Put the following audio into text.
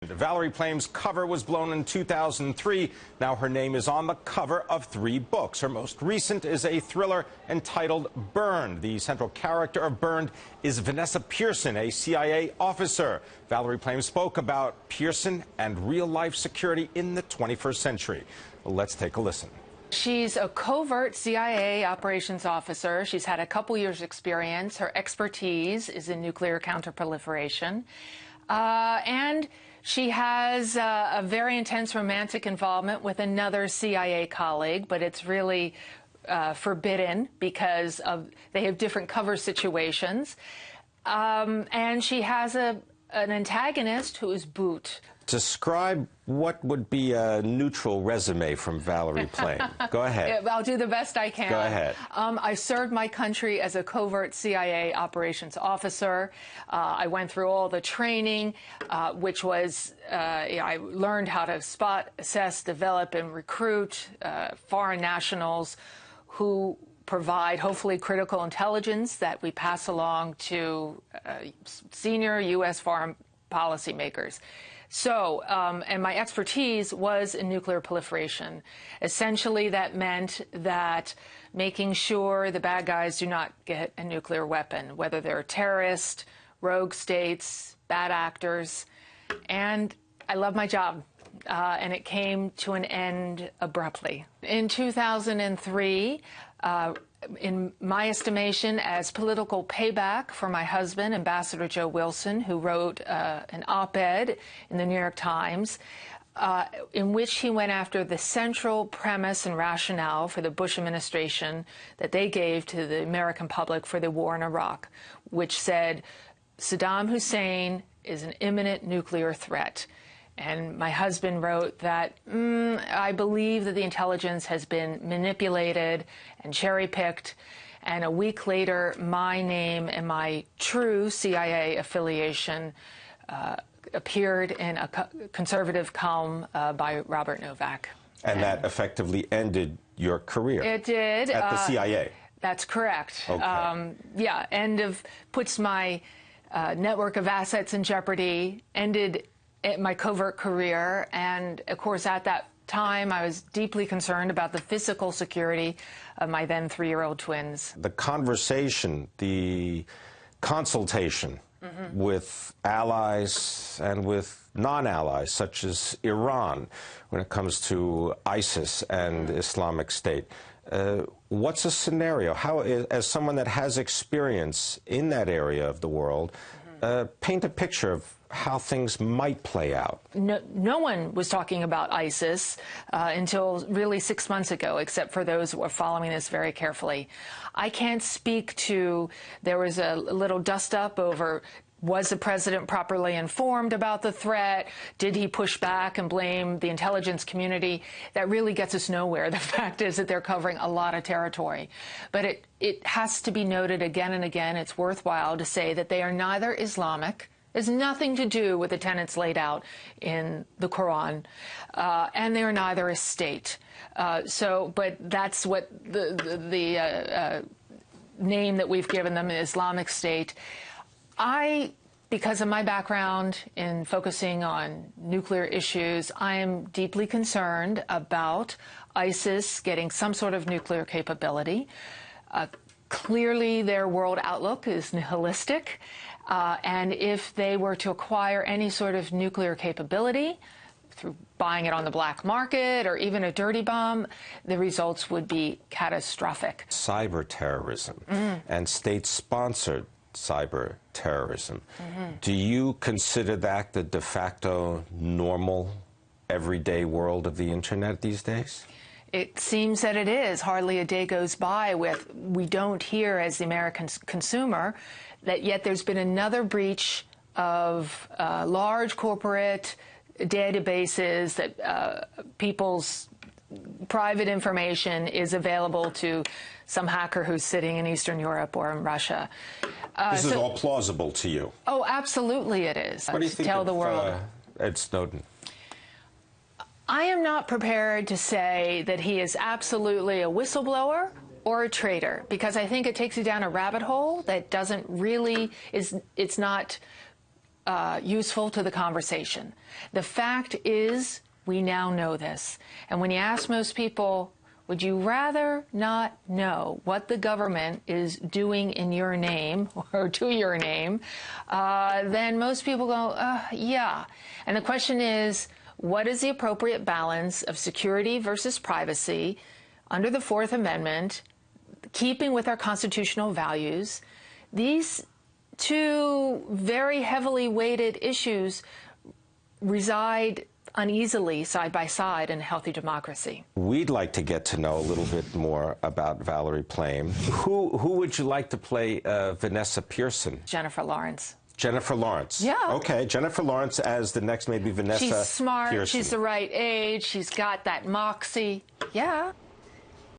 Valerie Plame's cover was blown in 2003. Now her name is on the cover of 3 books. Her most recent is a thriller entitled Burned. The central character of Burned is Vanessa Pearson, a CIA officer. Valerie Plame spoke about Pearson and real-life security in the 21st century. Let's take a listen. She's a covert CIA operations officer. She's had a couple years' experience. Her expertise is in nuclear counterproliferation. And she has a very intense romantic involvement with another CIA colleague, but it's really forbidden because they have different cover situations. And she has an antagonist who is Boot. Describe what would be a neutral resume from Valerie Plame. Go ahead. I'll do the best I can. Go ahead. I served my country as a covert CIA operations officer. I went through all the training, which was, I learned how to spot, assess, develop, and recruit foreign nationals who provide, hopefully, critical intelligence that we pass along to senior U.S. foreign policymakers. So, and my expertise was in nuclear proliferation. Essentially, that meant that making sure the bad guys do not get a nuclear weapon, whether they're terrorists, rogue states, bad actors. And I love my job. And it came to an end abruptly. In 2003, in my estimation, as political payback for my husband, Ambassador Joe Wilson, who wrote an op-ed in the New York Times, in which he went after the central premise and rationale for the Bush administration that they gave to the American public for the war in Iraq, which said Saddam Hussein is an imminent nuclear threat. And my husband wrote that, I believe that the intelligence has been manipulated and cherry-picked. And a week later, my name and my true CIA affiliation appeared in a conservative column by Robert Novak. And that effectively ended your career. It did. At the CIA. That's correct. Okay. Yeah, puts my network of assets in jeopardy, ended my covert career, and of course at that time I was deeply concerned about the physical security of my then 3-year-old twins. The conversation, the consultation with allies and with non-allies such as Iran when it comes to ISIS and Islamic State. What's a scenario? How, as someone that has experience in that area of the world, paint a picture of how things might play out. No one was talking about ISIS until really 6 months ago, except for those who are following this very carefully. I can't speak to, there was a little dust-up over, was the president properly informed about the threat? Did he push back and blame the intelligence community? That really gets us nowhere. The fact is that they're covering a lot of territory. But it has to be noted again and again, it's worthwhile to say that they are neither Islamic. It's nothing to do with the tenets laid out in the Quran, and they are neither a state. But that's what the name that we've given them, Islamic State. Because of my background in focusing on nuclear issues, I am deeply concerned about ISIS getting some sort of nuclear capability. Clearly, their world outlook is nihilistic. And if they were to acquire any sort of nuclear capability through buying it on the black market or even a dirty bomb, the results would be catastrophic. Cyberterrorism and state-sponsored cyberterrorism. Do you consider that the de facto normal, everyday world of the Internet these days? It seems that it is. Hardly a day goes by we don't hear, as the American consumer, that yet there's been another breach of large corporate databases that people's private information is available to some hacker who's sitting in Eastern Europe or in Russia. This is all plausible to you? Oh, absolutely it is. What do you think tell the world. of Ed Snowden? I am not prepared to say that he is absolutely a whistleblower or a traitor, because I think it takes you down a rabbit hole that doesn't really, it's not useful to the conversation. The fact is, we now know this. And when you ask most people, would you rather not know what the government is doing in your name or to your name, then most people go, yeah. And the question is, what is the appropriate balance of security versus privacy under the Fourth Amendment, keeping with our constitutional values? These two very heavily weighted issues reside uneasily side by side in a healthy democracy. We'd like to get to know a little bit more about Valerie Plame. Who would you like to play Vanessa Pearson? Jennifer Lawrence. Jennifer Lawrence. Yeah. Okay, Jennifer Lawrence as the next maybe Vanessa Pearson. She's smart, she's the right age, she's got that moxie. Yeah.